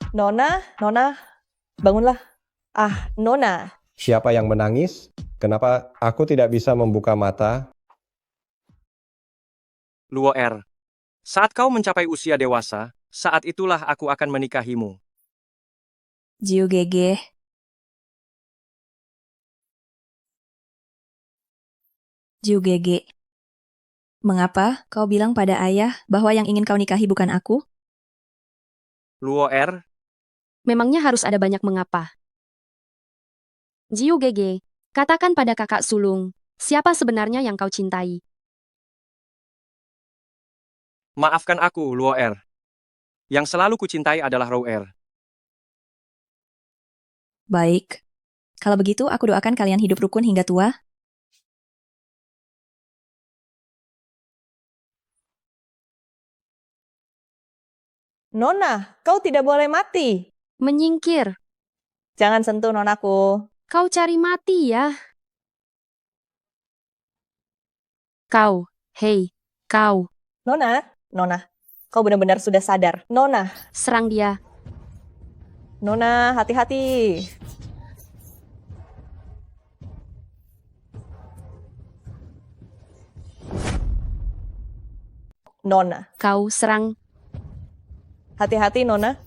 Nona, Nona, bangunlah. Ah, Nona. Siapa yang menangis? Kenapa aku tidak bisa membuka mata? Luo Er, saat kau mencapai usia dewasa, saat itulah aku akan menikahimu. Jiu Gege. Jiu Gege. Mengapa kau bilang pada ayah bahwa yang ingin kau nikahi bukan aku? Luo Er, Memangnya harus ada banyak mengapa. Jiu Gege, katakan pada kakak sulung, siapa sebenarnya yang kau cintai? maafkan aku, Luo Er. Yang selalu kucintai adalah Rou Er. Baik. Kalau begitu, aku doakan kalian hidup rukun hingga tua. Nona, kau tidak boleh mati. Menyingkir, Jangan sentuh nonaku. kau cari mati ya. Kau, hei, kau, Nona, Nona, kau benar-benar sudah sadar. Nona, serang dia. Nona, hati-hati. Nona, Kau serang. hati-hati Nona.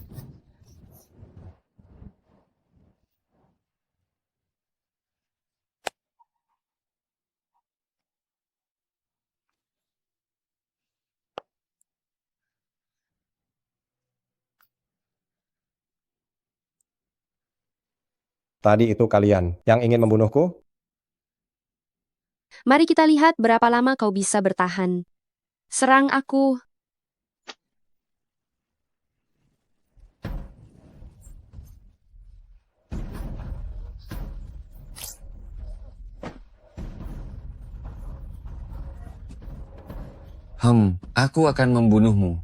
Tadi itu kalian yang ingin membunuhku? Mari kita lihat berapa lama kau bisa bertahan. Serang aku. Aku akan membunuhmu.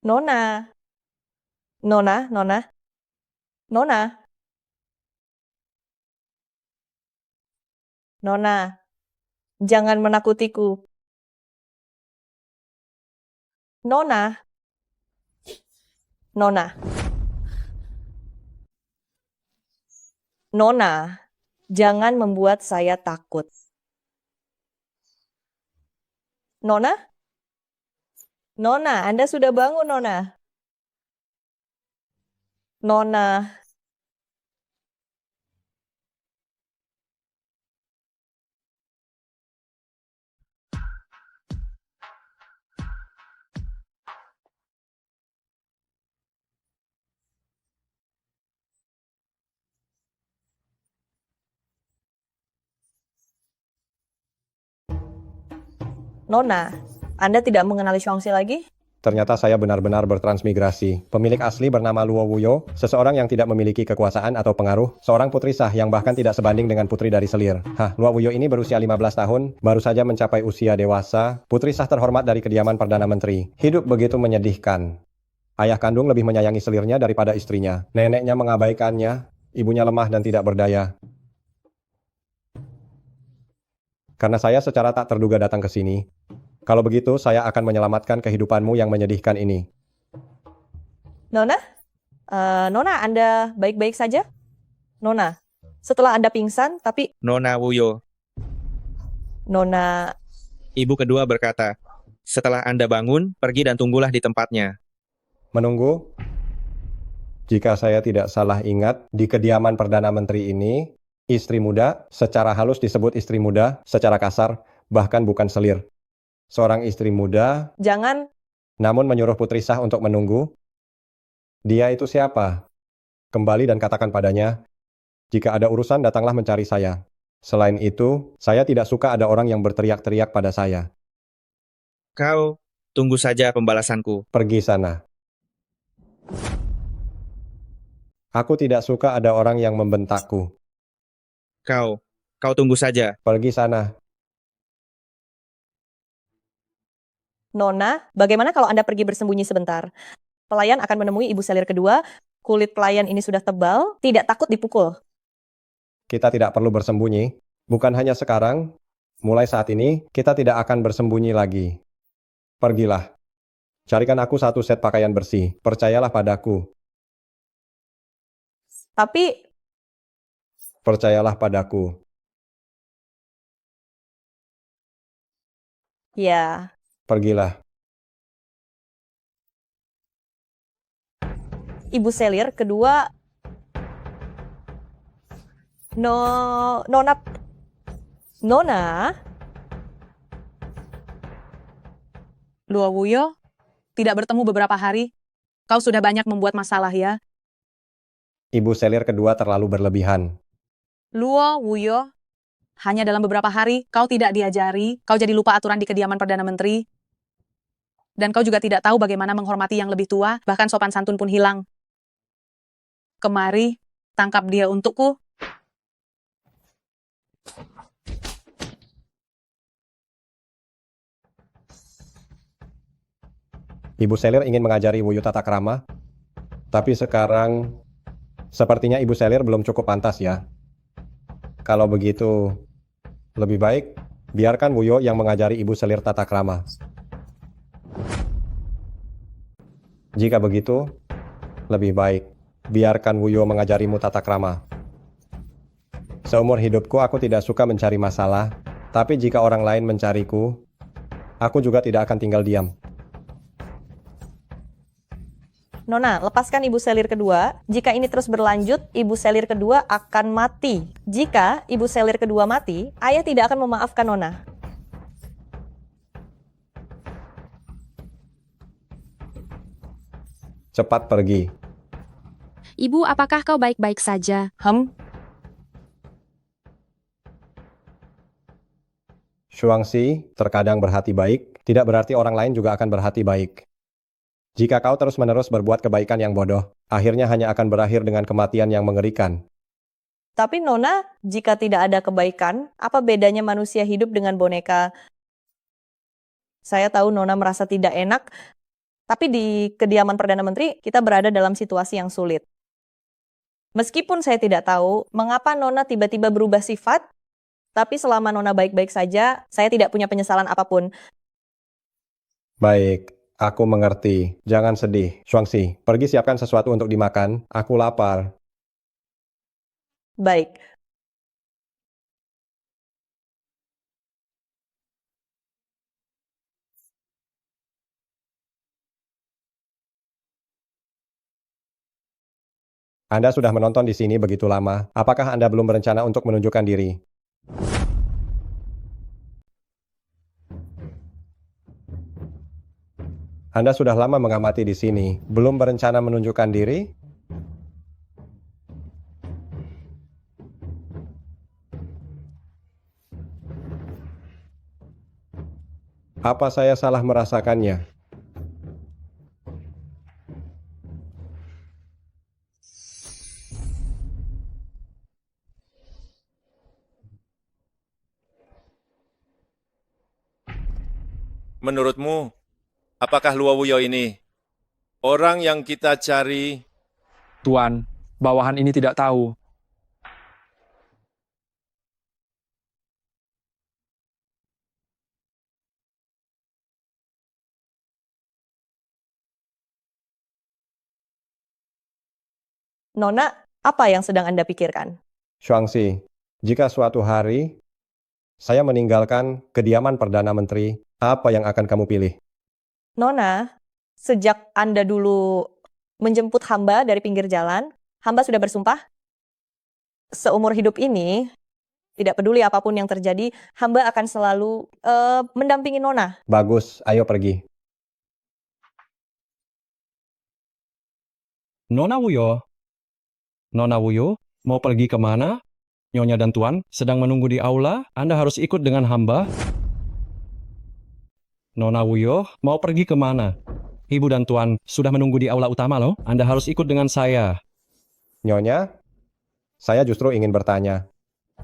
Nona, Nona, Nona, Nona, Nona, jangan menakutiku. Nona, Nona, Nona, jangan membuat saya takut. Nona? Nona, Anda sudah bangun, Nona. Nona, Nona, Anda tidak mengenali Xuangxi lagi? Ternyata saya benar-benar bertransmigrasi. Pemilik asli bernama Luo Wuyo, seseorang yang tidak memiliki kekuasaan atau pengaruh, seorang putri sah yang bahkan tidak sebanding dengan putri dari selir. Luo Wuyo ini berusia 15 tahun, baru saja mencapai usia dewasa, putri sah terhormat dari kediaman Perdana Menteri. Hidup begitu menyedihkan. Ayah kandung lebih menyayangi selirnya daripada istrinya. Neneknya mengabaikannya, ibunya lemah dan tidak berdaya. Karena saya secara tak terduga datang ke sini. Kalau begitu, saya akan menyelamatkan kehidupanmu yang menyedihkan ini. Nona? Nona, Anda baik-baik saja? Nona, setelah Anda pingsan, tapi Nona Wuyo, Nona, ibu kedua berkata, setelah Anda bangun, pergi dan tunggulah di tempatnya. Menunggu? Jika saya tidak salah ingat, di kediaman Perdana Menteri ini, istri muda, secara halus disebut istri muda, secara kasar, bahkan bukan selir. Seorang istri muda, jangan, namun menyuruh putri sah untuk menunggu. Dia itu siapa? Kembali dan katakan padanya, jika ada urusan datanglah mencari saya. Selain itu, saya tidak suka ada orang yang berteriak-teriak pada saya. Kau, tunggu saja pembalasanku. Pergi sana. Aku tidak suka ada orang yang membentakku. Kau tunggu saja. Pergi sana. Nona, bagaimana kalau Anda pergi bersembunyi sebentar? Pelayan akan menemui ibu selir kedua, kulit pelayan ini sudah tebal, tidak takut dipukul. kita tidak perlu bersembunyi. Bukan hanya sekarang, mulai saat ini, kita tidak akan bersembunyi lagi. Pergilah. Carikan aku satu set pakaian bersih. Percayalah padaku. Tapi, Percayalah padaku. ya, Pergilah. Ibu Selir, kedua, Nona, Luo Wuyo, tidak bertemu beberapa hari. Kau sudah banyak membuat masalah ya. Ibu Selir kedua terlalu berlebihan. Luo Wuyo, hanya dalam beberapa hari kau tidak diajari, kau jadi lupa aturan di kediaman Perdana Menteri. Dan kau juga tidak tahu bagaimana menghormati yang lebih tua, bahkan sopan santun pun hilang. Kemari, tangkap dia untukku. Ibu Selir ingin mengajari Wuyu tata krama. Tapi sekarang, sepertinya Ibu Selir belum cukup pantas ya. Kalau begitu, lebih baik biarkan Wuyo yang mengajari Ibu Selir tata krama. Jika begitu, lebih baik biarkan Wuyo mengajarimu tata krama. Seumur hidupku aku tidak suka mencari masalah, tapi jika orang lain mencariku, aku juga tidak akan tinggal diam. Nona, lepaskan Ibu Selir kedua. Jika ini terus berlanjut, Ibu Selir kedua akan mati. Jika Ibu Selir kedua mati, ayah tidak akan memaafkan Nona. Cepat pergi. Ibu, apakah kau baik-baik saja? Shuangxi terkadang berhati baik, tidak berarti orang lain juga akan berhati baik. Jika kau terus-menerus berbuat kebaikan yang bodoh, akhirnya hanya akan berakhir dengan kematian yang mengerikan. Tapi Nona, jika tidak ada kebaikan, apa bedanya manusia hidup dengan boneka? Saya tahu Nona merasa tidak enak, tapi di kediaman Perdana Menteri, kita berada dalam situasi yang sulit. Meskipun saya tidak tahu mengapa Nona tiba-tiba berubah sifat, tapi selama Nona baik-baik saja, saya tidak punya penyesalan apapun. Baik, aku mengerti. Jangan sedih. Shuangxi, pergi siapkan sesuatu untuk dimakan. Aku lapar. Baik. Anda sudah menonton di sini begitu lama. Apakah Anda belum berencana untuk menunjukkan diri? Anda sudah lama mengamati di sini. Belum berencana menunjukkan diri? Apa saya salah merasakannya? Menurutmu, apakah Luo Wuyo ini orang yang kita cari? Tuan, bawahan ini tidak tahu. Nona, apa yang sedang Anda pikirkan? Shuangxi, jika suatu hari saya meninggalkan kediaman Perdana Menteri, apa yang akan kamu pilih? Nona, sejak Anda dulu menjemput hamba dari pinggir jalan, hamba sudah bersumpah, seumur hidup ini, tidak peduli apapun yang terjadi, hamba akan selalu mendampingi Nona. Bagus, ayo pergi. Nona Wuyo. Nona Wuyo, mau pergi kemana? Nyonya dan Tuan sedang menunggu di aula. Anda harus ikut dengan hamba. Nona Wuyo, mau pergi kemana? Ibu dan Tuan sudah menunggu di aula utama loh. Anda harus ikut dengan saya. Nyonya, saya justru ingin bertanya.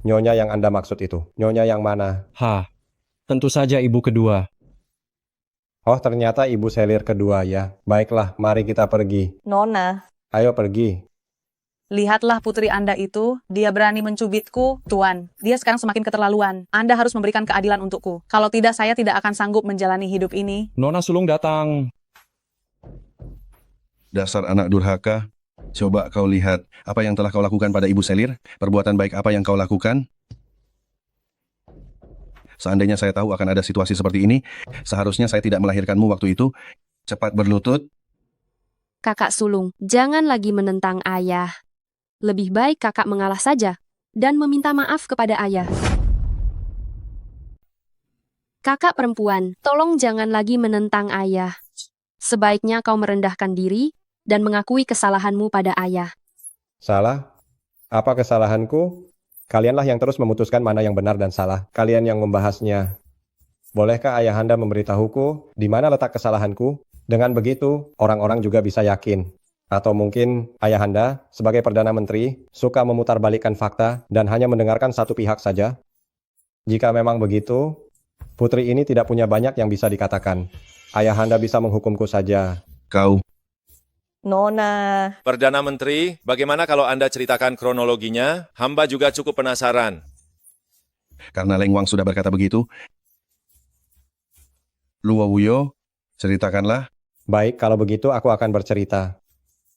Nyonya yang Anda maksud itu, Nyonya yang mana? Tentu saja ibu kedua. Oh, ternyata Ibu Selir kedua ya. Baiklah, mari kita pergi. Nona, Ayo pergi. Lihatlah putri Anda itu, dia berani mencubitku. Tuan, dia sekarang semakin keterlaluan. Anda harus memberikan keadilan untukku. Kalau tidak, saya tidak akan sanggup menjalani hidup ini. Nona sulung datang. Dasar anak durhaka. Coba kau lihat apa yang telah kau lakukan pada Ibu Selir. Perbuatan baik apa yang kau lakukan? Seandainya saya tahu akan ada situasi seperti ini, seharusnya saya tidak melahirkanmu waktu itu. Cepat berlutut. Kakak sulung, jangan lagi menentang ayah. Lebih baik kakak mengalah saja dan meminta maaf kepada ayah. Kakak perempuan, tolong jangan lagi menentang ayah. Sebaiknya kau merendahkan diri dan mengakui kesalahanmu pada ayah. Salah? Apa kesalahanku? Kalianlah yang terus memutuskan mana yang benar dan salah. Kalian yang membahasnya. Bolehkah ayahanda memberitahuku di mana letak kesalahanku? Dengan begitu, orang-orang juga bisa yakin. Atau mungkin ayahanda, sebagai Perdana Menteri, suka memutarbalikkan fakta dan hanya mendengarkan satu pihak saja? Jika memang begitu, putri ini tidak punya banyak yang bisa dikatakan. Ayahanda bisa menghukumku saja. Kau. Nona, Perdana Menteri, bagaimana kalau Anda ceritakan kronologinya? Hamba juga cukup penasaran. Karena Leng Wang sudah berkata begitu. Luo Wuyo, ceritakanlah. Baik, kalau begitu aku akan bercerita.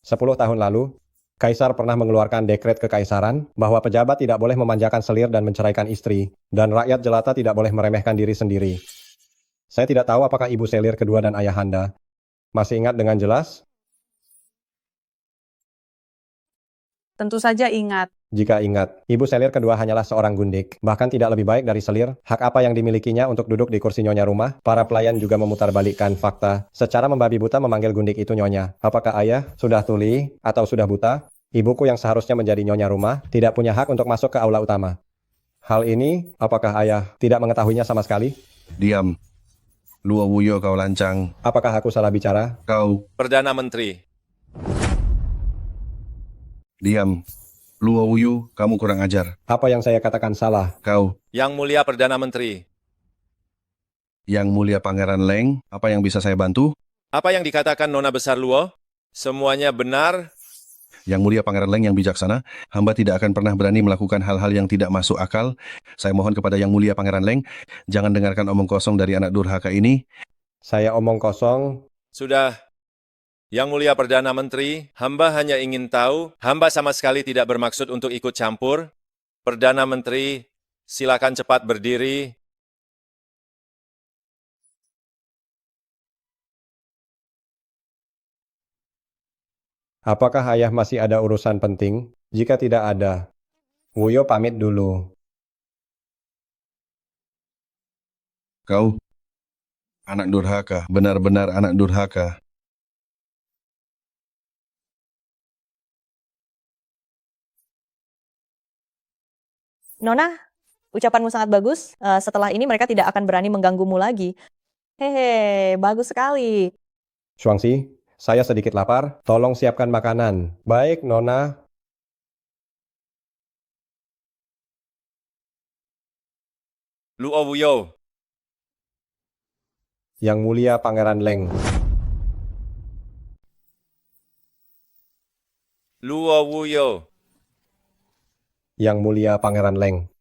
10 tahun lalu, Kaisar pernah mengeluarkan dekret kekaisaran bahwa pejabat tidak boleh memanjakan selir dan menceraikan istri, dan rakyat jelata tidak boleh meremehkan diri sendiri. Saya tidak tahu apakah Ibu Selir kedua dan ayahanda masih ingat dengan jelas? Tentu saja ingat. Jika ingat, Ibu Selir kedua hanyalah seorang gundik, bahkan tidak lebih baik dari Selir. Hak apa yang dimilikinya untuk duduk di kursi nyonya rumah? Para pelayan juga memutarbalikkan fakta, secara membabi buta memanggil gundik itu nyonya. Apakah ayah sudah tuli atau sudah buta? Ibuku yang seharusnya menjadi nyonya rumah tidak punya hak untuk masuk ke aula utama. Hal ini, apakah ayah tidak mengetahuinya sama sekali? Diam. Luo Wuyo, kau lancang. Apakah aku salah bicara? Kau. Perdana Menteri, Diam. Luo Wuyo, kamu kurang ajar. Apa yang saya katakan salah? Kau. Yang Mulia Perdana Menteri, Yang Mulia Pangeran Leng, apa yang bisa saya bantu? apa yang dikatakan Nona Besar Luo? Semuanya benar? Yang Mulia Pangeran Leng yang bijaksana, hamba tidak akan pernah berani melakukan hal-hal yang tidak masuk akal. Saya mohon kepada Yang Mulia Pangeran Leng, jangan dengarkan omong kosong dari anak durhaka ini. Saya omong kosong. Sudah. Yang Mulia Perdana Menteri, hamba hanya ingin tahu, hamba sama sekali tidak bermaksud untuk ikut campur. Perdana Menteri, silakan cepat berdiri. Apakah ayah masih ada urusan penting? Jika tidak ada, Wuyo pamit dulu. Kau. Anak durhaka, benar-benar anak durhaka. Nona, ucapanmu sangat bagus. Setelah ini mereka tidak akan berani mengganggumu lagi. Hehe, bagus sekali. Shuangxi, saya sedikit lapar. Tolong siapkan makanan. Baik, Nona. Luo Wuyo, Yang Mulia Pangeran Leng. Luo Wuyo, Yang Mulia Pangeran Leng.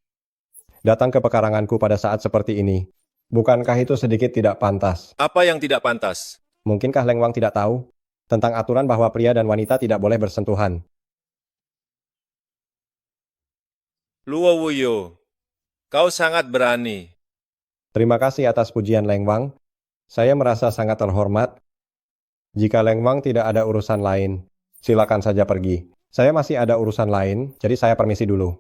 Datang ke pekaranganku pada saat seperti ini. Bukankah itu sedikit tidak pantas? apa yang tidak pantas? Mungkinkah Leng Wang tidak tahu tentang aturan bahwa pria dan wanita tidak boleh bersentuhan? Luo Wuyo, kau sangat berani. Terima kasih atas pujian Leng Wang. Saya merasa sangat terhormat. Jika Leng Wang tidak ada urusan lain, silakan saja pergi. Saya masih ada urusan lain, jadi saya permisi dulu.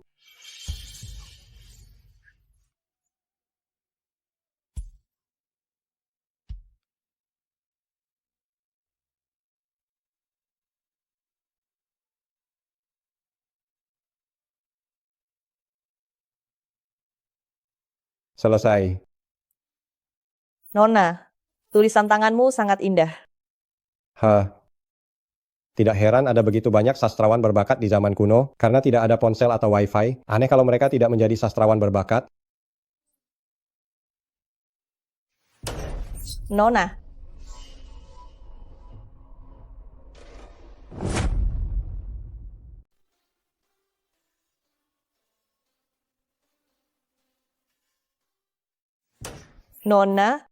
Selesai. Nona, tulisan tanganmu sangat indah. Hah. Tidak heran ada begitu banyak sastrawan berbakat di zaman kuno, karena tidak ada ponsel atau wifi. Aneh kalau mereka tidak menjadi sastrawan berbakat. Nona, Nona,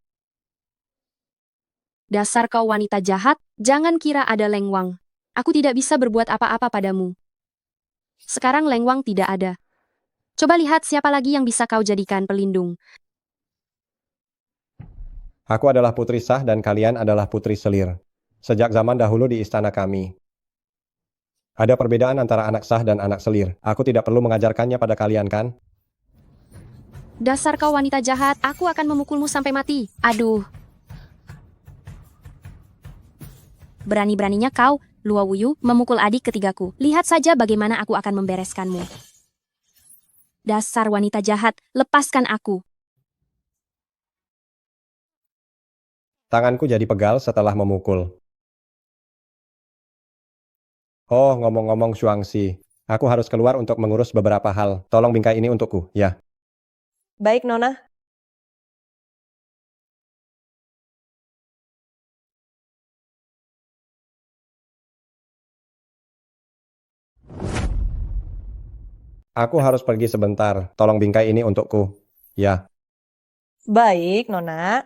Dasar kau wanita jahat, jangan kira ada Leng Wang. Aku tidak bisa berbuat apa-apa padamu. Sekarang Leng Wang tidak ada. Coba lihat siapa lagi yang bisa kau jadikan pelindung. Aku adalah putri sah dan kalian adalah putri selir. Sejak zaman dahulu di istana kami. Ada perbedaan antara anak sah dan anak selir. Aku tidak perlu mengajarkannya pada kalian, kan? Dasar kau wanita jahat, aku akan memukulmu sampai mati. Aduh. Berani-beraninya kau, Luo Wuyu, memukul adik ketigaku. Lihat saja bagaimana aku akan membereskanmu. Dasar wanita jahat, lepaskan aku. Tanganku jadi pegal setelah memukul. Oh, ngomong-ngomong Shuangxi. Aku harus keluar untuk mengurus beberapa hal. Tolong bingkai ini untukku, ya. baik Nona. Aku harus pergi sebentar. Tolong bingkai ini untukku. Ya. Baik, Nona.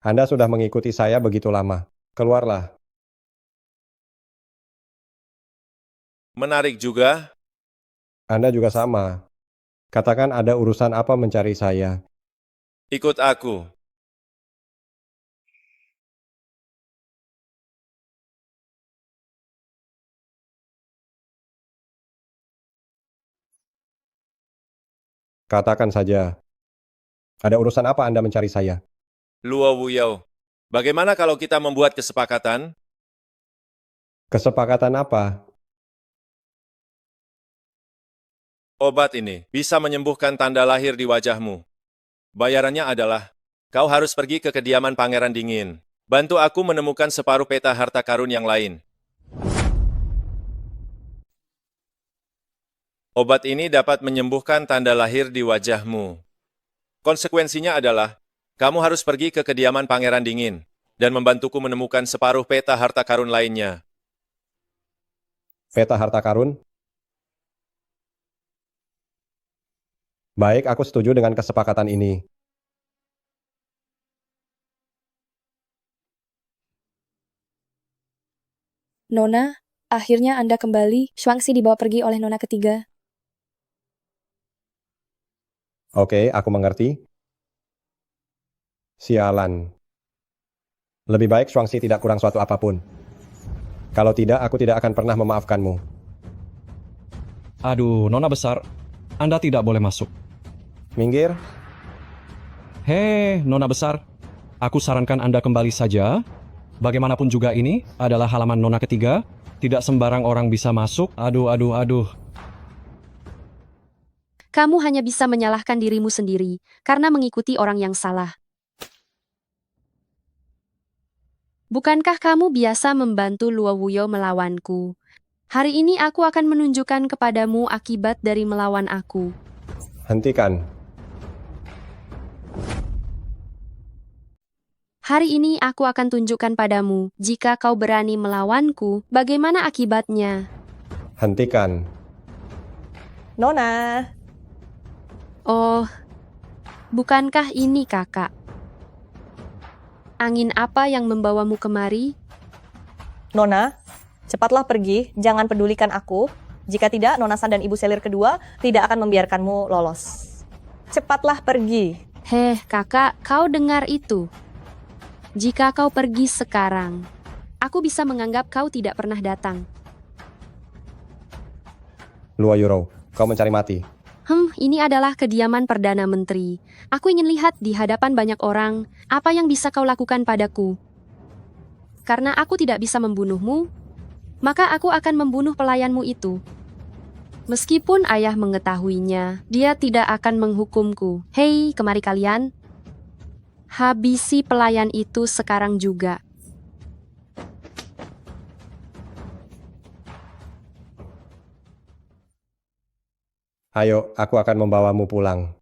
Anda sudah mengikuti saya begitu lama. Keluarlah. Menarik juga. Anda juga sama. Katakan ada urusan apa mencari saya. Ikut aku. Katakan saja. Ada urusan apa Anda mencari saya? Luo Wuyo. Bagaimana kalau kita membuat kesepakatan? Kesepakatan apa? Obat ini bisa menyembuhkan tanda lahir di wajahmu. Bayarannya adalah, kau harus pergi ke kediaman Pangeran Dingin. Bantu aku menemukan separuh peta harta karun yang lain. Obat ini dapat menyembuhkan tanda lahir di wajahmu. Konsekuensinya adalah, kamu harus pergi ke kediaman Pangeran Dingin dan membantuku menemukan separuh peta harta karun lainnya. Peta harta karun? Baik, aku setuju dengan kesepakatan ini. Nona, akhirnya Anda kembali. Shuangxi dibawa pergi oleh Nona ketiga. Oke, aku mengerti. Sialan. Lebih baik Shuangxi tidak kurang suatu apapun. Kalau tidak, aku tidak akan pernah memaafkanmu. Aduh, Nona besar, Anda tidak boleh masuk. Minggir. Hei, Nona besar, aku sarankan Anda kembali saja. Bagaimanapun juga ini adalah halaman Nona ketiga. Tidak sembarang orang bisa masuk. Aduh. Kamu hanya bisa menyalahkan dirimu sendiri karena mengikuti orang yang salah. Bukankah kamu biasa membantu Luo Wuyo melawanku? Hari ini aku akan menunjukkan kepadamu akibat dari melawan aku. Hentikan. Hari ini aku akan tunjukkan padamu, jika kau berani melawanku, bagaimana akibatnya. Hentikan. Nona. Oh, bukankah ini kakak? Angin apa yang membawamu kemari? Nona, cepatlah pergi. Jangan pedulikan aku. Jika tidak, Nona San dan Ibu Selir kedua tidak akan membiarkanmu lolos. Cepatlah pergi. Heh, kakak, kau dengar itu? Jika kau pergi sekarang, aku bisa menganggap kau tidak pernah datang. Luo Yuro, kau mencari mati. Ini adalah kediaman Perdana Menteri. Aku ingin lihat di hadapan banyak orang, apa yang bisa kau lakukan padaku. Karena aku tidak bisa membunuhmu, maka aku akan membunuh pelayanmu itu. Meskipun ayah mengetahuinya, dia tidak akan menghukumku. Hei, kemari kalian. Habisi pelayan itu sekarang juga. Ayo, aku akan membawamu pulang.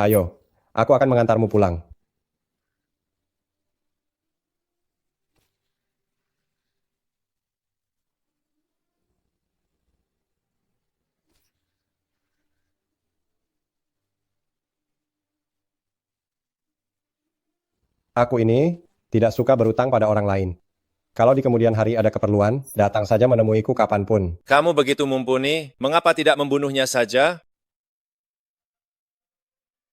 Ayo, aku akan mengantarmu pulang. Aku ini tidak suka berutang pada orang lain. Kalau di kemudian hari ada keperluan, datang saja menemuiku kapanpun. Kamu begitu mumpuni, mengapa tidak membunuhnya saja?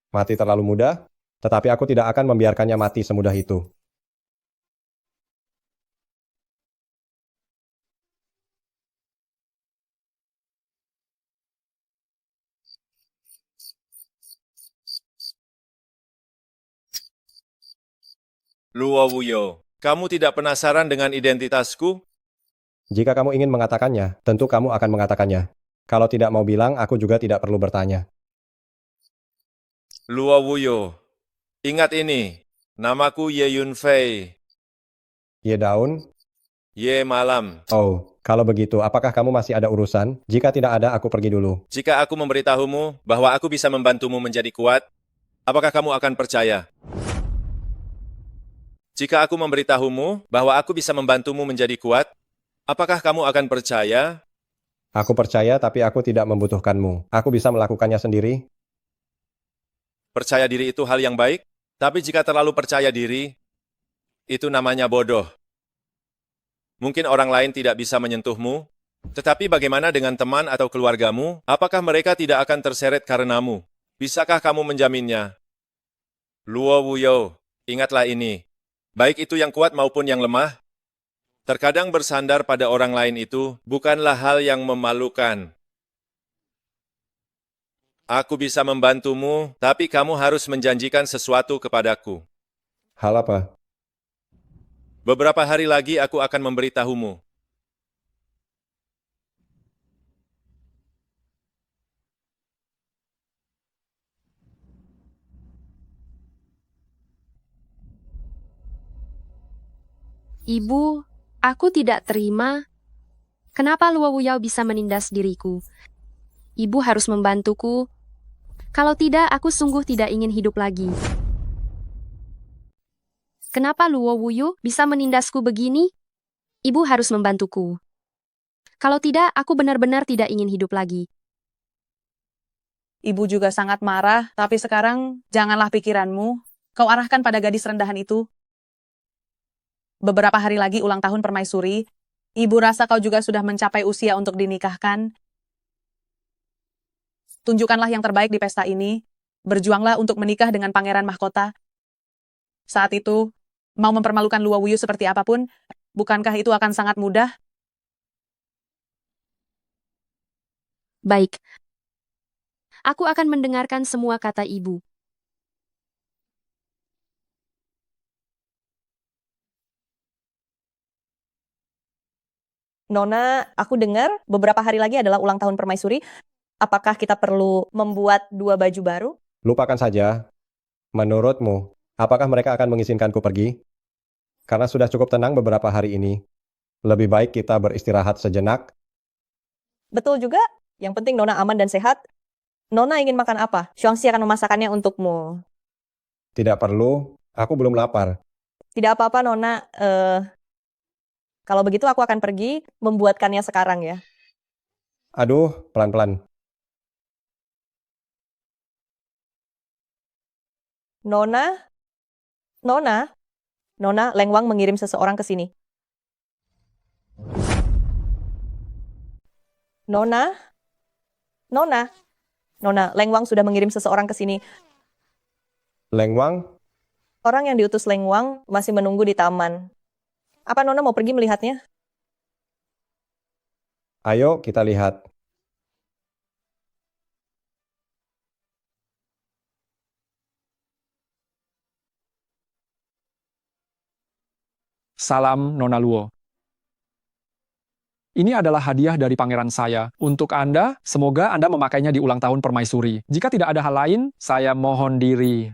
Mati terlalu mudah, tetapi aku tidak akan membiarkannya mati semudah itu. Luo Wuyo, kamu tidak penasaran dengan identitasku? Jika kamu ingin mengatakannya, tentu kamu akan mengatakannya. Kalau tidak mau bilang, aku juga tidak perlu bertanya. Luo Wuyo, ingat ini, namaku Ye Yunfei. Ye daun? Ye malam. Oh, kalau begitu, apakah kamu masih ada urusan? Jika tidak ada, aku pergi dulu. Jika aku memberitahumu bahwa aku bisa membantumu menjadi kuat, apakah kamu akan percaya? Jika aku memberitahumu bahwa aku bisa membantumu menjadi kuat, apakah kamu akan percaya? Aku percaya, tapi aku tidak membutuhkanmu. Aku bisa melakukannya sendiri. Percaya diri itu hal yang baik, tapi jika terlalu percaya diri, itu namanya bodoh. Mungkin orang lain tidak bisa menyentuhmu, tetapi bagaimana dengan teman atau keluargamu? Apakah mereka tidak akan terseret karenamu? Bisakah kamu menjaminnya? Luo Wuyo, ingatlah ini. Baik itu yang kuat maupun yang lemah, terkadang bersandar pada orang lain itu bukanlah hal yang memalukan. Aku bisa membantumu, tapi kamu harus menjanjikan sesuatu kepadaku. Hal apa? Beberapa hari lagi aku akan memberitahumu. Ibu, aku tidak terima. Kenapa Luo Wuyao bisa menindas diriku? Ibu harus membantuku. Kalau tidak, aku sungguh tidak ingin hidup lagi. Kenapa Luo Wuyu bisa menindasku begini? Ibu harus membantuku. Kalau tidak, aku benar-benar tidak ingin hidup lagi. Ibu juga sangat marah, tapi sekarang janganlah pikiranmu. Kau arahkan pada gadis rendahan itu. Beberapa hari lagi ulang tahun permaisuri. Ibu rasa kau juga sudah mencapai usia untuk dinikahkan. Tunjukkanlah yang terbaik di pesta ini. Berjuanglah untuk menikah dengan pangeran mahkota. Saat itu, mau mempermalukan Luo Wuyu seperti apapun, bukankah itu akan sangat mudah? Baik. Aku akan mendengarkan semua kata ibu. Nona, aku dengar beberapa hari lagi adalah ulang tahun permaisuri. Apakah kita perlu membuat 2 baju baru? Lupakan saja. Menurutmu, apakah mereka akan mengizinkanku pergi? Karena sudah cukup tenang beberapa hari ini. Lebih baik kita beristirahat sejenak. Betul juga. Yang penting Nona aman dan sehat. Nona ingin makan apa? Xuangxi akan memasakkannya untukmu. Tidak perlu, aku belum lapar. Tidak apa-apa, Nona. Kalau begitu aku akan pergi membuatkannya sekarang ya. Aduh, pelan-pelan. Nona, Leng Wang mengirim seseorang ke sini. Nona, Leng Wang sudah mengirim seseorang ke sini. Leng Wang? Orang yang diutus Leng Wang masih menunggu di taman. Apa Nona mau pergi melihatnya? Ayo kita lihat. Salam, Nona Luo. Ini adalah hadiah dari pangeran saya. Untuk Anda, semoga Anda memakainya di ulang tahun permaisuri. Jika tidak ada hal lain, saya mohon diri.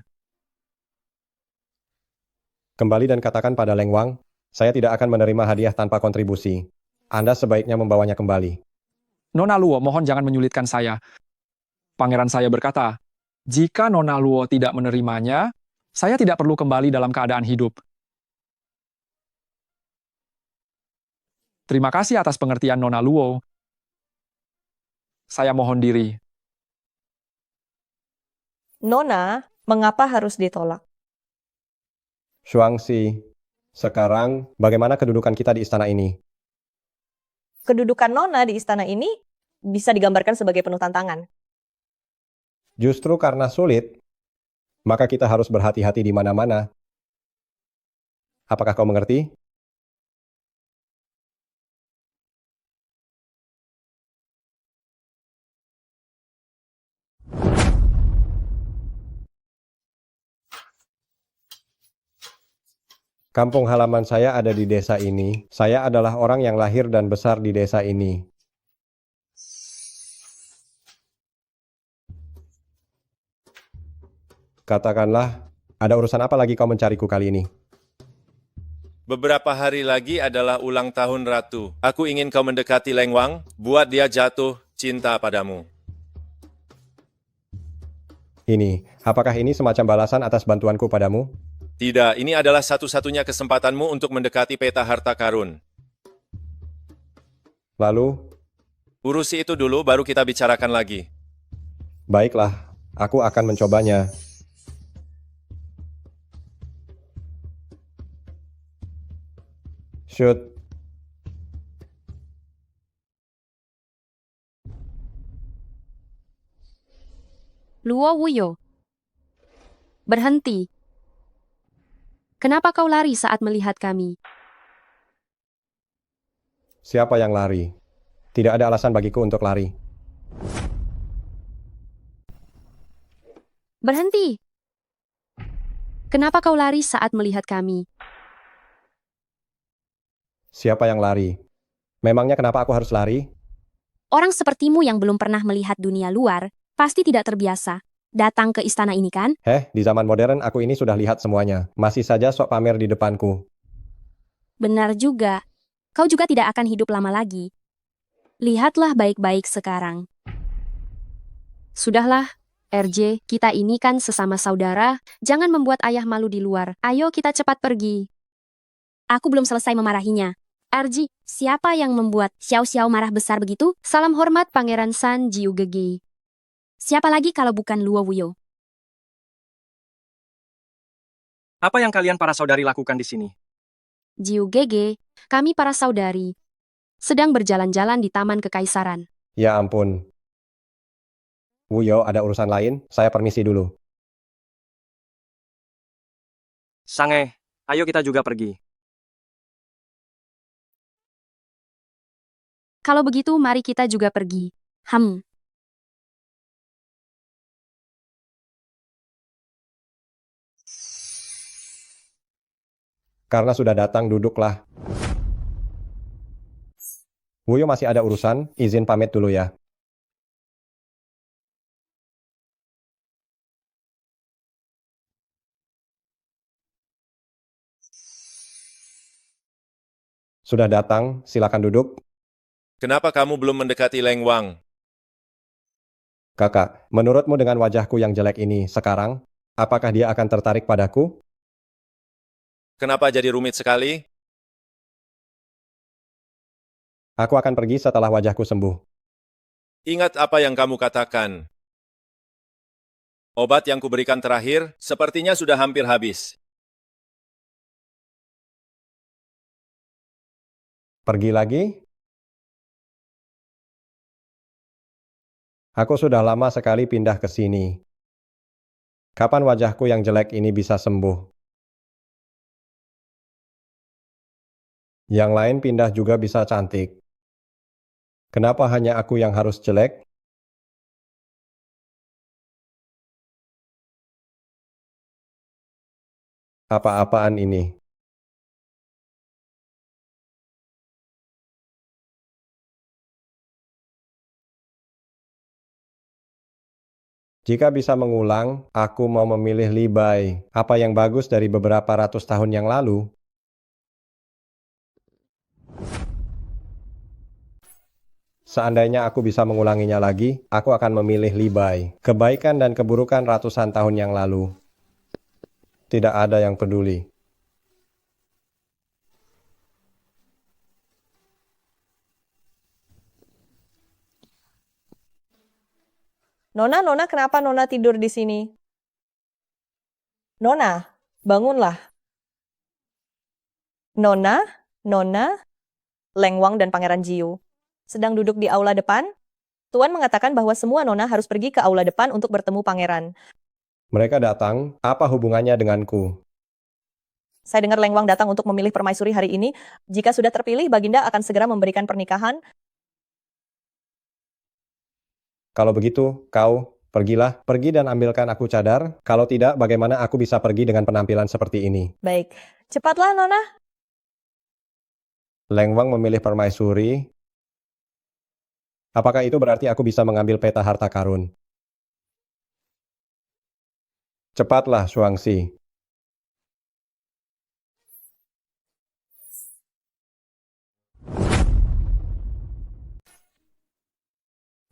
Kembali dan katakan pada Leng Wang, saya tidak akan menerima hadiah tanpa kontribusi. Anda sebaiknya membawanya kembali. Nona Luo, mohon jangan menyulitkan saya. Pangeran saya berkata, Jika Nona Luo tidak menerimanya, saya tidak perlu kembali dalam keadaan hidup. Terima kasih atas pengertian Nona Luo. Saya mohon diri. Nona, mengapa harus ditolak? Shuangxi, sekarang bagaimana kedudukan kita di istana ini? Kedudukan Nona di istana ini bisa digambarkan sebagai penuh tantangan. Justru karena sulit, maka kita harus berhati-hati di mana-mana. Apakah kau mengerti? Kampung halaman saya ada di desa ini. Saya adalah orang yang lahir dan besar di desa ini. Katakanlah, ada urusan apa lagi kau mencariku kali ini? Beberapa hari lagi adalah ulang tahun Ratu. Aku ingin kau mendekati Leng Wang, buat dia jatuh cinta padamu. Apakah ini semacam balasan atas bantuanku padamu? Tidak, ini adalah satu-satunya kesempatanmu untuk mendekati peta harta karun. Lalu, Urusi itu dulu, baru kita bicarakan lagi. baiklah, aku akan mencobanya. Shoot. Luo Wuyo. Berhenti. Kenapa kau lari saat melihat kami? Siapa yang lari? Tidak ada alasan bagiku untuk lari. Berhenti. Kenapa kau lari saat melihat kami? Siapa yang lari? Memangnya kenapa aku harus lari? Orang sepertimu yang belum pernah melihat dunia luar, pasti tidak terbiasa datang ke istana ini kan? Di zaman modern aku ini sudah lihat semuanya. Masih saja sok pamer di depanku. Benar juga. Kau juga tidak akan hidup lama lagi. Lihatlah baik-baik sekarang. Sudahlah, RJ, kita ini kan sesama saudara, jangan membuat ayah malu di luar. Ayo kita cepat pergi. Aku belum selesai memarahinya. RJ, siapa yang membuat Xiao Xiao marah besar begitu? Salam hormat Pangeran San Jiugege. Siapa lagi kalau bukan Luo Wuyo? Apa yang kalian para saudari lakukan di sini? Jiugege, kami para saudari, sedang berjalan-jalan di Taman Kekaisaran. Ya ampun. Wuyo, ada urusan lain? Saya permisi dulu. Sange, ayo kita juga pergi. Kalau begitu mari kita juga pergi. Karena sudah datang, duduklah. Wuyo masih ada urusan, izin pamit dulu ya. Sudah datang, silakan duduk. Kenapa kamu belum mendekati Leng Wang? Kakak, menurutmu dengan wajahku yang jelek ini sekarang, apakah dia akan tertarik padaku? Kenapa jadi rumit sekali? Aku akan pergi setelah wajahku sembuh. Ingat apa yang kamu katakan. Obat yang kuberikan terakhir, sepertinya sudah hampir habis. Pergi lagi? Aku sudah lama sekali pindah ke sini. Kapan wajahku yang jelek ini bisa sembuh? Yang lain pindah juga bisa cantik. Kenapa hanya aku yang harus jelek? Apa-apaan ini? Jika bisa mengulang, aku mau memilih Li Bai. Apa yang bagus dari beberapa ratus tahun yang lalu? Seandainya aku bisa mengulanginya lagi, aku akan memilih Li Bai. Kebaikan dan keburukan ratusan tahun yang lalu. Tidak ada yang peduli. Nona, kenapa Nona tidur di sini? Nona, bangunlah. Nona, Leng Wang dan Pangeran Jiu sedang duduk di aula depan. Tuan mengatakan bahwa semua Nona harus pergi ke aula depan untuk bertemu pangeran. Mereka datang, apa hubungannya denganku? Saya dengar Leng Wang datang untuk memilih permaisuri hari ini. Jika sudah terpilih, Baginda akan segera memberikan pernikahan. Kalau begitu, kau, pergilah, pergi dan ambilkan aku cadar. Kalau tidak, bagaimana aku bisa pergi dengan penampilan seperti ini? Baik, cepatlah Nona. Leng Wang memilih permaisuri. Apakah itu berarti aku bisa mengambil peta harta karun? Cepatlah, Shuangxi.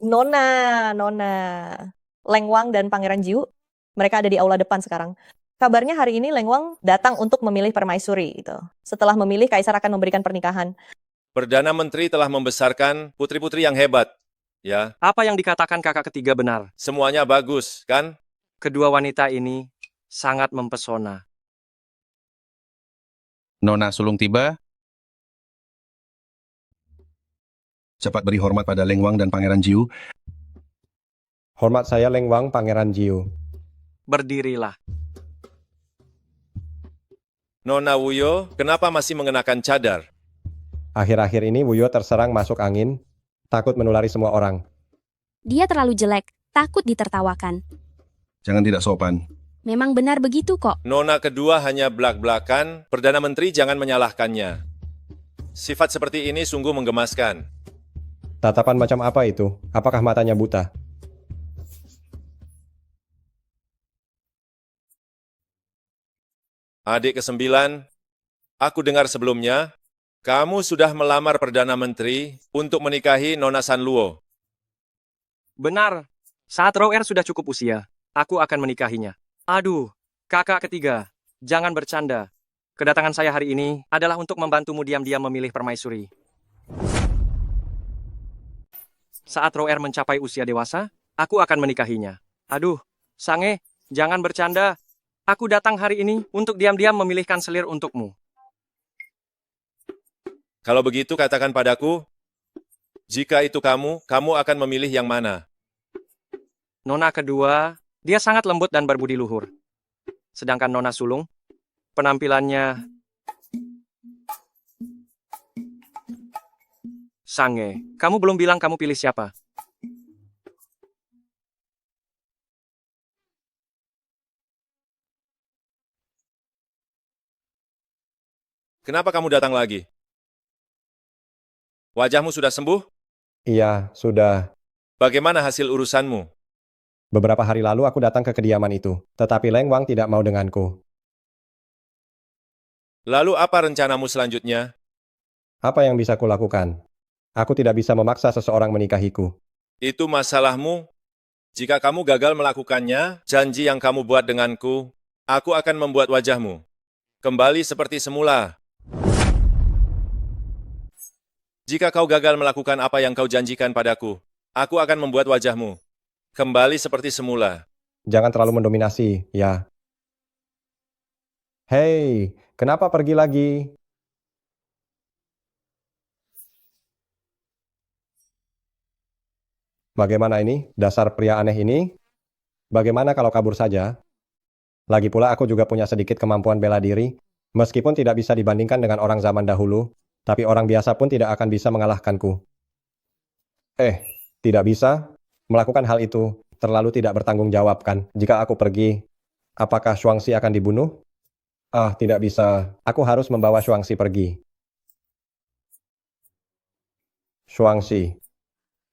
Nona. Leng Wang dan Pangeran Jiu, mereka ada di aula depan sekarang. Kabarnya hari ini Leng Wang datang untuk memilih permaisuri. Itu. Setelah memilih, Kaisar akan memberikan pernikahan. Perdana Menteri telah membesarkan putri-putri yang hebat. Ya, Apa yang dikatakan kakak ketiga benar. semuanya bagus, kan? Kedua wanita ini sangat mempesona. Nona sulung tiba. Cepat beri hormat pada Leng Wang dan Pangeran Jiu. Hormat saya Leng Wang, Pangeran Jiu. Berdirilah. Nona Wuyo, kenapa masih mengenakan cadar? Akhir-akhir ini Wuyo terserang masuk angin, takut menulari semua orang. Dia terlalu jelek, takut ditertawakan. Jangan tidak sopan. Memang benar begitu kok. Nona kedua hanya belak-belakan, Perdana Menteri jangan menyalahkannya. Sifat seperti ini sungguh menggemaskan. Tatapan macam apa itu? Apakah matanya buta? Adik ke-9, aku dengar sebelumnya, kamu sudah melamar Perdana Menteri untuk menikahi Nona Sanluo. Benar. Saat Roer sudah cukup usia, aku akan menikahinya. Aduh, kakak ketiga, jangan bercanda. Kedatangan saya hari ini adalah untuk membantumu diam-diam memilih permaisuri. Saat Roer mencapai usia dewasa, aku akan menikahinya. Aduh, Sange, jangan bercanda. Aku datang hari ini untuk diam-diam memilihkan selir untukmu. Kalau begitu katakan padaku, jika itu kamu akan memilih yang mana? Nona kedua, dia sangat lembut dan berbudi luhur. Sedangkan Nona sulung, penampilannya... Sange, kamu belum bilang kamu pilih siapa? Kenapa kamu datang lagi? Wajahmu sudah sembuh? Iya, sudah. Bagaimana hasil urusanmu? Beberapa hari lalu aku datang ke kediaman itu, tetapi Leng Wang tidak mau denganku. Lalu apa rencanamu selanjutnya? Apa yang bisa kulakukan? Aku tidak bisa memaksa seseorang menikahiku. Itu masalahmu. Jika kamu gagal melakukannya, janji yang kamu buat denganku, aku akan membuat wajahmu kembali seperti semula. Jika kau gagal melakukan apa yang kau janjikan padaku, aku akan membuat wajahmu kembali seperti semula. Jangan terlalu mendominasi, ya. Hei, kenapa pergi lagi? Bagaimana ini? Dasar pria aneh ini? Bagaimana kalau kabur saja? Lagi pula aku juga punya sedikit kemampuan bela diri, meskipun tidak bisa dibandingkan dengan orang zaman dahulu, tapi orang biasa pun tidak akan bisa mengalahkanku. Tidak bisa? Melakukan hal itu terlalu tidak bertanggung jawab kan? Jika aku pergi, apakah Shuangxi akan dibunuh? Tidak bisa. Aku harus membawa Shuangxi pergi. Shuangxi.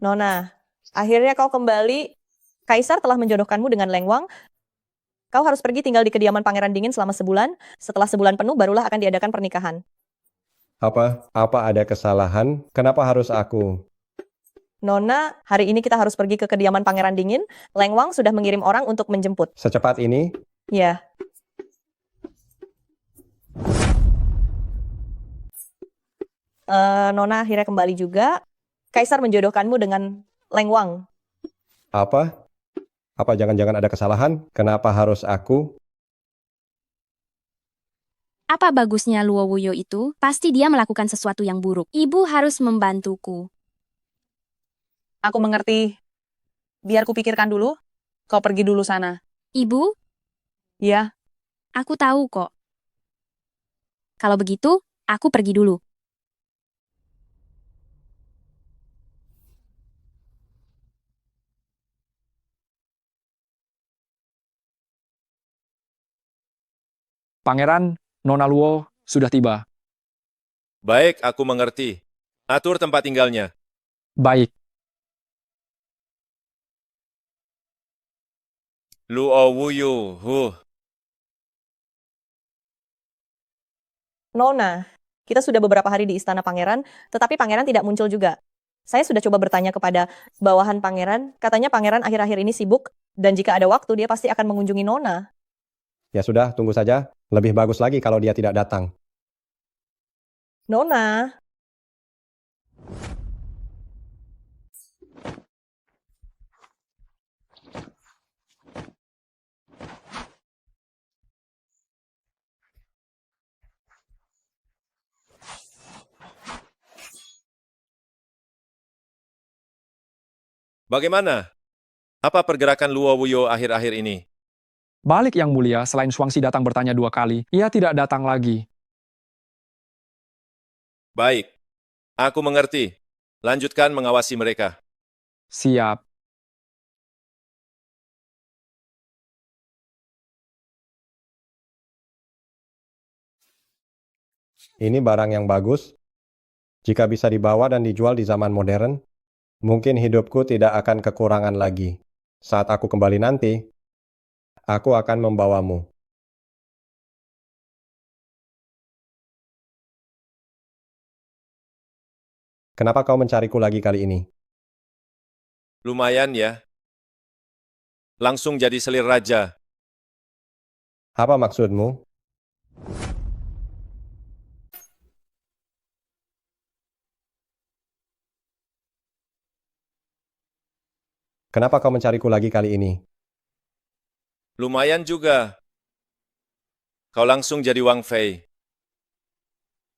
Nona, akhirnya kau kembali. Kaisar telah menjodohkanmu dengan Leng Wang. Kau harus pergi tinggal di kediaman Pangeran Dingin selama sebulan. Setelah sebulan penuh, barulah akan diadakan pernikahan. Apa ada kesalahan? Kenapa harus aku? Nona, hari ini kita harus pergi ke kediaman Pangeran Dingin. Leng Wang sudah mengirim orang untuk menjemput. Secepat ini, Ya. Nona akhirnya kembali juga. Kaisar menjodohkanmu dengan Leng Wang. apa? Apa jangan-jangan ada kesalahan? Kenapa harus aku? Apa bagusnya Luo Wuyo itu? Pasti dia melakukan sesuatu yang buruk. Ibu harus membantuku. Aku mengerti. Biar kupikirkan dulu. Kau pergi dulu sana. Ibu, Ya, aku tahu kok. Kalau begitu, aku pergi dulu. Pangeran, Nona Luo sudah tiba. Baik, aku mengerti. Atur tempat tinggalnya. Baik, Luo Wuyu, Nona, kita sudah beberapa hari di istana pangeran, tetapi pangeran tidak muncul juga. Saya sudah coba bertanya kepada bawahan pangeran, katanya pangeran akhir-akhir ini sibuk, dan jika ada waktu dia pasti akan mengunjungi Nona. Ya sudah, tunggu saja. Lebih bagus lagi kalau dia tidak datang. Nona, bagaimana? Apa pergerakan Luo Wuyo akhir-akhir ini? balik yang mulia selain Shuangxi datang bertanya 2 kali, ia tidak datang lagi. Baik, aku mengerti. Lanjutkan mengawasi mereka. Siap. Ini barang yang bagus. Jika bisa dibawa dan dijual di zaman modern, mungkin hidupku tidak akan kekurangan lagi. Saat aku kembali nanti, aku akan membawamu. Kenapa kau mencariku lagi kali ini? Lumayan ya. Langsung jadi selir raja. Apa maksudmu? Kenapa kau mencariku lagi kali ini? Lumayan juga. Kau langsung jadi Wang Fei.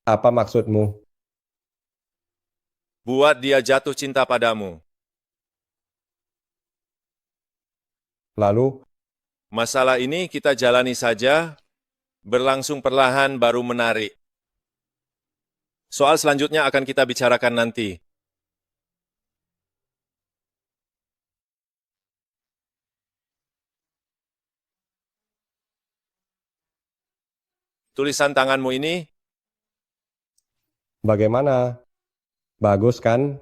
Apa maksudmu? Buat dia jatuh cinta padamu. Lalu, Masalah ini kita jalani saja, berlangsung perlahan baru menarik. Soal selanjutnya akan kita bicarakan nanti. Tulisan tanganmu ini, bagaimana? Bagus kan?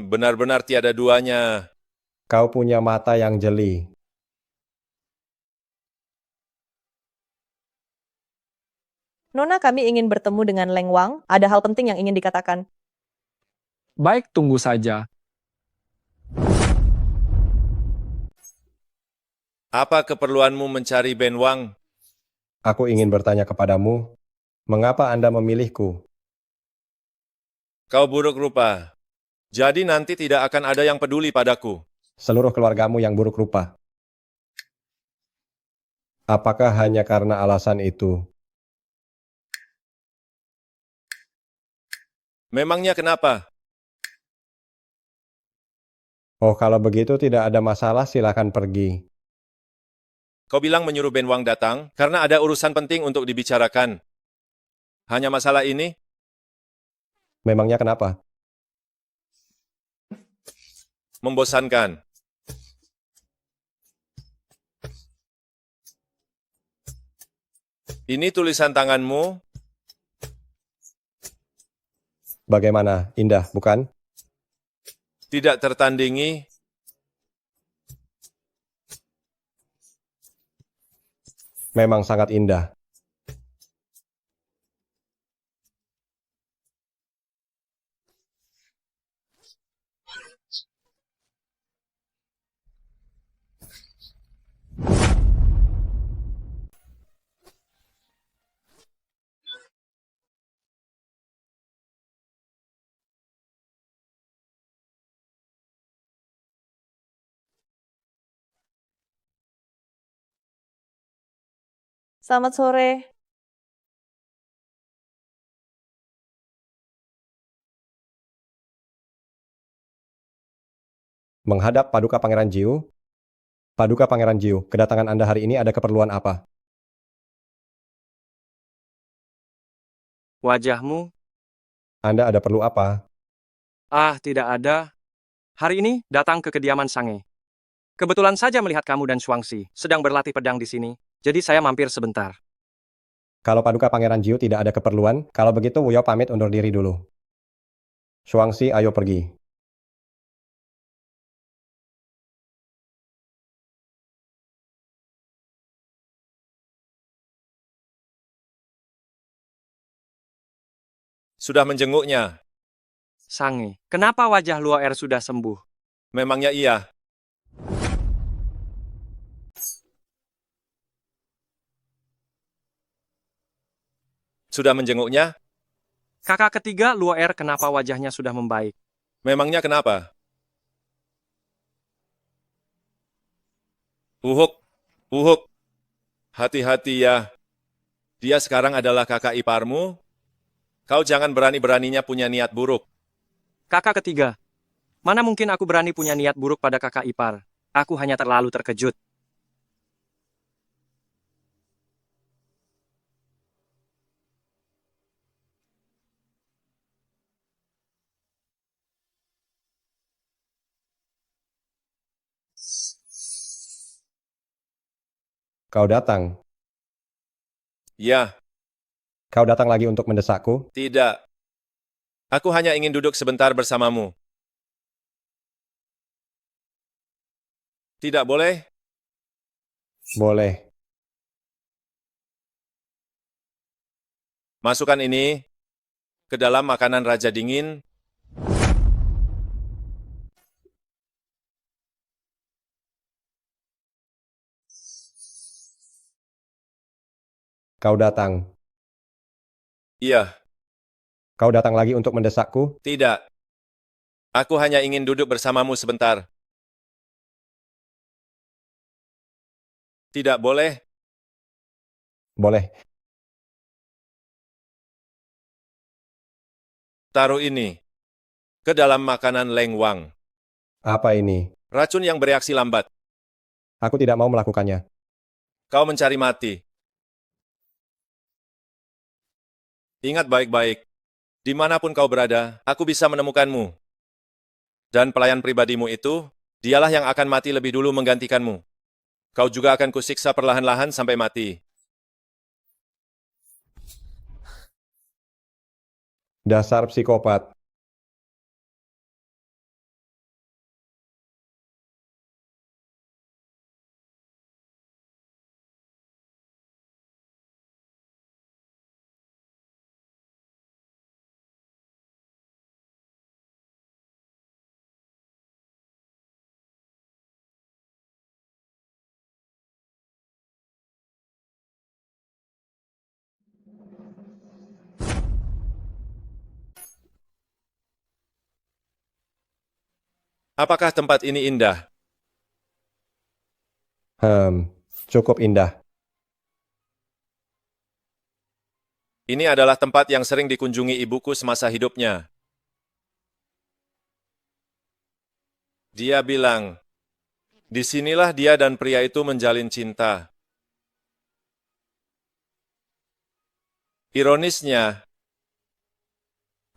benar-benar tiada duanya. Kau punya mata yang jeli. Nona kami ingin bertemu dengan Leng Wang, ada hal penting yang ingin dikatakan. Baik, tunggu saja. Apa keperluanmu mencari Ben Wang? Aku ingin bertanya kepadamu, mengapa Anda memilihku? Kau buruk rupa. Jadi nanti tidak akan ada yang peduli padaku. Seluruh keluargamu yang buruk rupa. Apakah hanya karena alasan itu? Memangnya kenapa? Oh, kalau begitu tidak ada masalah, silakan pergi. Kau bilang menyuruh Ben Wang datang karena ada urusan penting untuk dibicarakan. Hanya masalah ini? Memangnya kenapa? Membosankan. Ini tulisan tanganmu, Bagaimana? Indah, bukan? tidak tertandingi. Memang sangat indah. Selamat sore. Menghadap Paduka Pangeran Jiu. Paduka Pangeran Jiu, kedatangan Anda hari ini ada keperluan apa? Wajahmu? Anda ada perlu apa? Ah, tidak ada. Hari ini datang ke kediaman Sange. Kebetulan saja melihat kamu dan Shuangxi sedang berlatih pedang di sini, jadi saya mampir sebentar. Kalau Paduka Pangeran Jiu tidak ada keperluan, kalau begitu Wuyo pamit undur diri dulu. Shuangxi, ayo pergi. Sudah menjenguknya. Sange, kenapa wajah Luo'er sudah sembuh? Memangnya iya. Sudah menjenguknya? Kakak ketiga Luo'er kenapa wajahnya sudah membaik? Memangnya kenapa? Uhuk, Uhuk. Hati-hati ya. Dia sekarang adalah kakak iparmu. Kau jangan berani-beraninya punya niat buruk. Kakak ketiga, mana mungkin aku berani punya niat buruk pada kakak ipar? Aku hanya terlalu terkejut. Kau datang. Ya, Kau datang lagi untuk mendesakku? tidak. Aku hanya ingin duduk sebentar bersamamu. Tidak boleh? Boleh. Masukkan ini ke dalam makanan raja dingin. Kau datang. Iya, Kau datang lagi untuk mendesakku? tidak. Aku hanya ingin duduk bersamamu sebentar. Tidak boleh? Boleh. Taruh ini ke dalam makanan Leng Wang. Apa ini? Racun yang bereaksi lambat. Aku tidak mau melakukannya. Kau mencari mati. Ingat baik-baik. Dimanapun kau berada, aku bisa menemukanmu. Dan pelayan pribadimu itu, dialah yang akan mati lebih dulu menggantikanmu. Kau juga akan kusiksa perlahan-lahan sampai mati. Dasar psikopat. Apakah tempat ini indah? Cukup indah. Ini adalah tempat yang sering dikunjungi ibuku semasa hidupnya. Dia bilang, disinilah dia dan pria itu menjalin cinta. Ironisnya,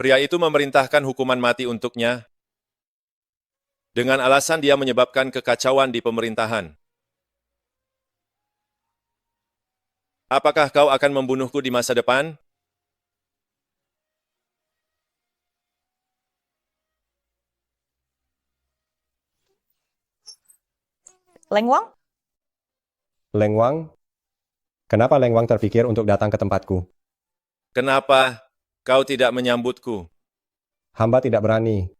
pria itu memerintahkan hukuman mati untuknya dengan alasan dia menyebabkan kekacauan di pemerintahan. Apakah kau akan membunuhku di masa depan? Leng Wang? Leng Wang? Kenapa Leng Wang terpikir untuk datang ke tempatku? Kenapa kau tidak menyambutku? Hamba tidak berani.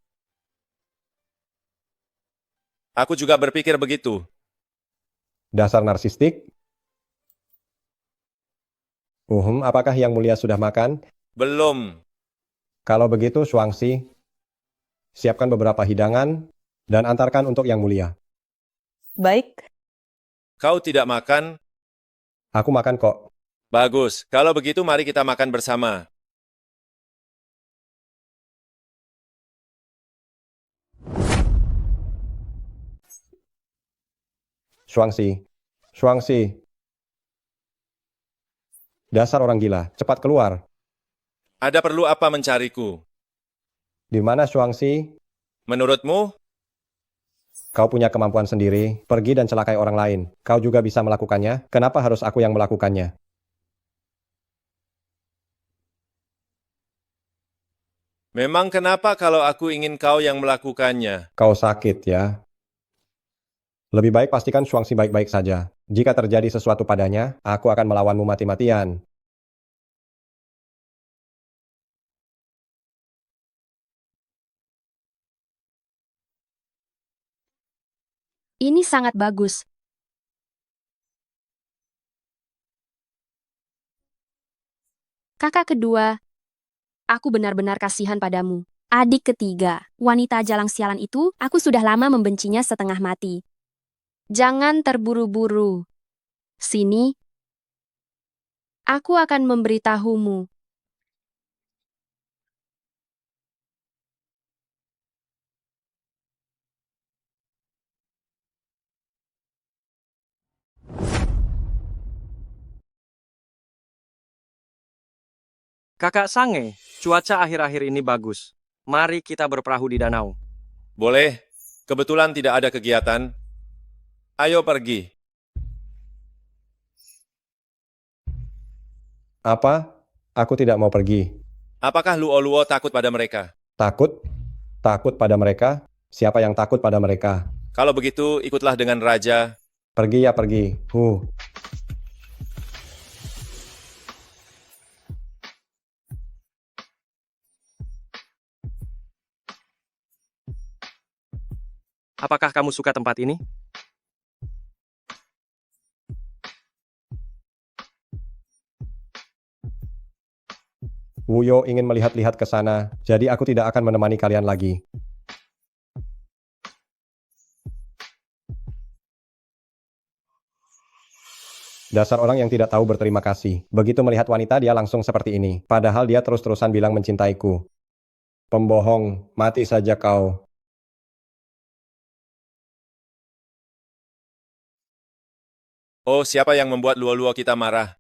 Aku juga berpikir begitu. Dasar narsistik? Apakah Yang Mulia sudah makan? Belum. Kalau begitu, Shuangxi, siapkan beberapa hidangan dan antarkan untuk Yang Mulia. Baik. Kau tidak makan? Aku makan kok. Bagus, kalau begitu mari kita makan bersama. Shuangxi. Shuangxi. Dasar orang gila, cepat keluar. Ada perlu apa mencariku? Di mana Shuangxi? Menurutmu? Kau punya kemampuan sendiri, pergi dan celakai orang lain. Kau juga bisa melakukannya, kenapa harus aku yang melakukannya? Memang kenapa kalau aku ingin kau yang melakukannya? Kau sakit ya? Lebih baik pastikan Shuangxi baik-baik saja. Jika terjadi sesuatu padanya, aku akan melawanmu mati-matian. Ini sangat bagus. Kakak kedua, aku benar-benar kasihan padamu. Adik ketiga, wanita jalang sialan itu, aku sudah lama membencinya setengah mati. Jangan terburu-buru. Sini. Aku akan memberitahumu. Kakak Sange, cuaca akhir-akhir ini bagus. Mari kita berperahu di danau. Boleh, kebetulan tidak ada kegiatan. Ayo pergi. Apa? Aku tidak mau pergi. Apakah Luo-Luo takut pada mereka? Takut? Takut pada mereka? Siapa yang takut pada mereka? Kalau begitu, ikutlah dengan Raja. Pergi ya pergi. Apakah kamu suka tempat ini? Wuyo ingin melihat-lihat ke sana, jadi aku tidak akan menemani kalian lagi. Dasar orang yang tidak tahu berterima kasih. Begitu melihat wanita dia langsung seperti ini. Padahal dia terus-terusan bilang mencintaiku. Pembohong, mati saja kau. Oh, siapa yang membuat Luo-Luo kita marah?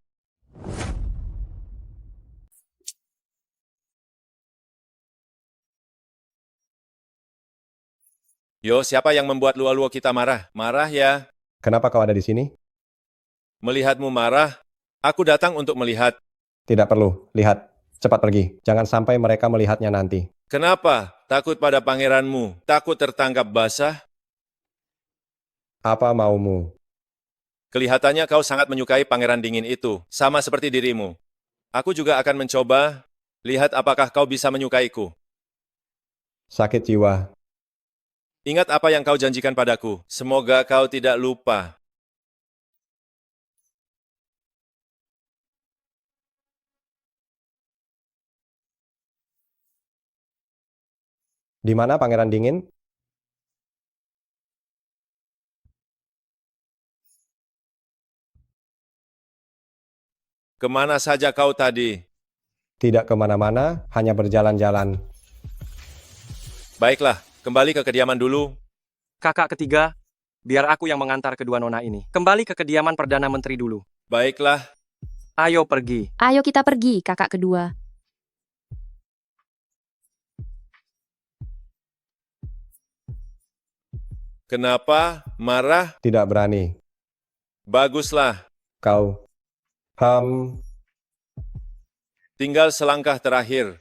Yo, siapa yang membuat Luo-Luo kita marah? Marah ya? Kenapa kau ada di sini? Melihatmu marah, aku datang untuk melihat. Tidak perlu, lihat. Cepat pergi, jangan sampai mereka melihatnya nanti. Kenapa? Takut pada pangeranmu? Takut tertangkap basah? Apa maumu? Kelihatannya kau sangat menyukai pangeran dingin itu, sama seperti dirimu. Aku juga akan mencoba, lihat apakah kau bisa menyukaiku. Sakit jiwa. Ingat apa yang kau janjikan padaku, semoga kau tidak lupa. Di mana pangeran dingin? Kemana saja kau tadi? Tidak kemana-mana, hanya berjalan-jalan. Baiklah, kembali ke kediaman dulu. Kakak ketiga, biar aku yang mengantar kedua nona ini. Kembali ke kediaman Perdana Menteri dulu. Baiklah. Ayo pergi. Ayo kita pergi, kakak kedua. Kenapa? Marah? Tidak berani. Baguslah. Kau. Tinggal selangkah terakhir.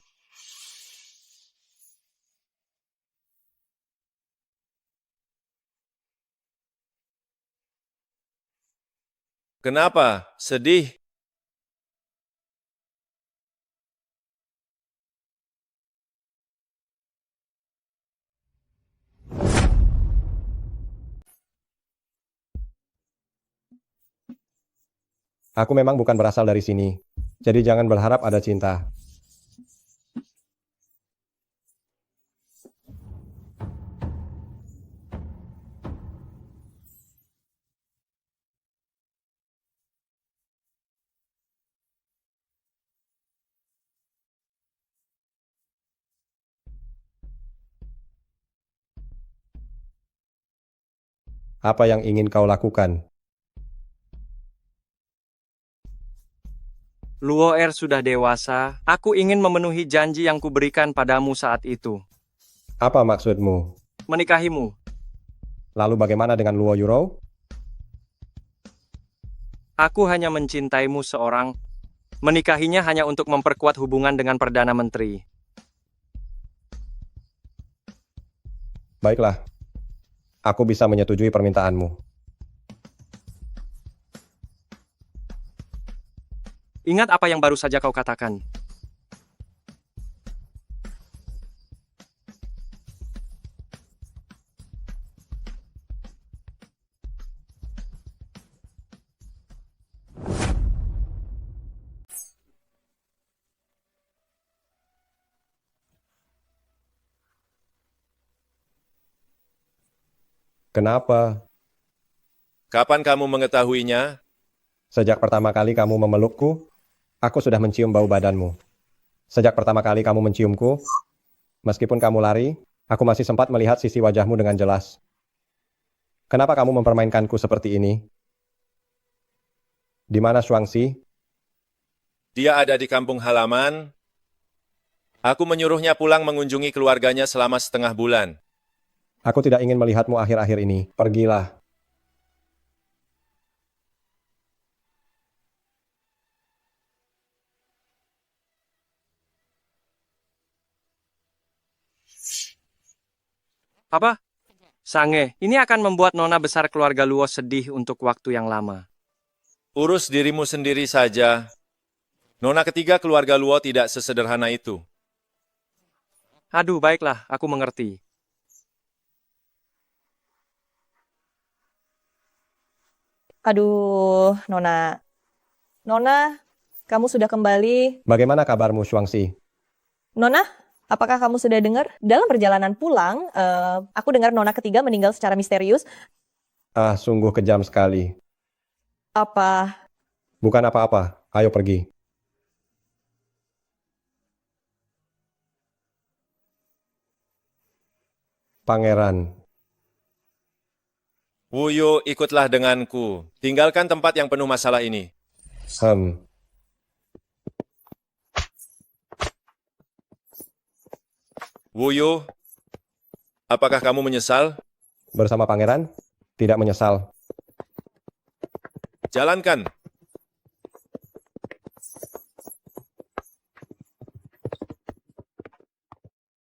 Kenapa? Sedih? Aku memang bukan berasal dari sini. Jadi jangan berharap ada cinta. Apa yang ingin kau lakukan? Luoer sudah dewasa. Aku ingin memenuhi janji yang kuberikan padamu saat itu. Apa maksudmu? Menikahimu. Lalu bagaimana dengan Luo Yuro? Aku hanya mencintaimu seorang. Menikahinya hanya untuk memperkuat hubungan dengan Perdana Menteri. Baiklah. Aku bisa menyetujui permintaanmu. Ingat apa yang baru saja kau katakan. Kenapa? Kapan kamu mengetahuinya? Sejak pertama kali kamu memelukku, aku sudah mencium bau badanmu. Sejak pertama kali kamu menciumku, meskipun kamu lari, aku masih sempat melihat sisi wajahmu dengan jelas. Kenapa kamu mempermainkanku seperti ini? Di mana Shuangxi? Dia ada di kampung halaman. Aku menyuruhnya pulang mengunjungi keluarganya selama setengah bulan. Aku tidak ingin melihatmu akhir-akhir ini. Pergilah. Apa? Sange, ini akan membuat nona besar keluarga Luo sedih untuk waktu yang lama. Urus dirimu sendiri saja. Nona ketiga keluarga Luo tidak sesederhana itu. Aduh, baiklah, aku mengerti. Aduh, Nona. Nona, kamu sudah kembali. Bagaimana kabarmu, Shuangxi? Nona, apakah kamu sudah dengar? Dalam perjalanan pulang, aku dengar Nona ketiga meninggal secara misterius. Ah, sungguh kejam sekali. Apa? Bukan apa-apa. Ayo pergi. Pangeran. Wuyo, ikutlah denganku. Tinggalkan tempat yang penuh masalah ini. Wuyo, apakah kamu menyesal? Bersama pangeran, tidak menyesal. Jalankan.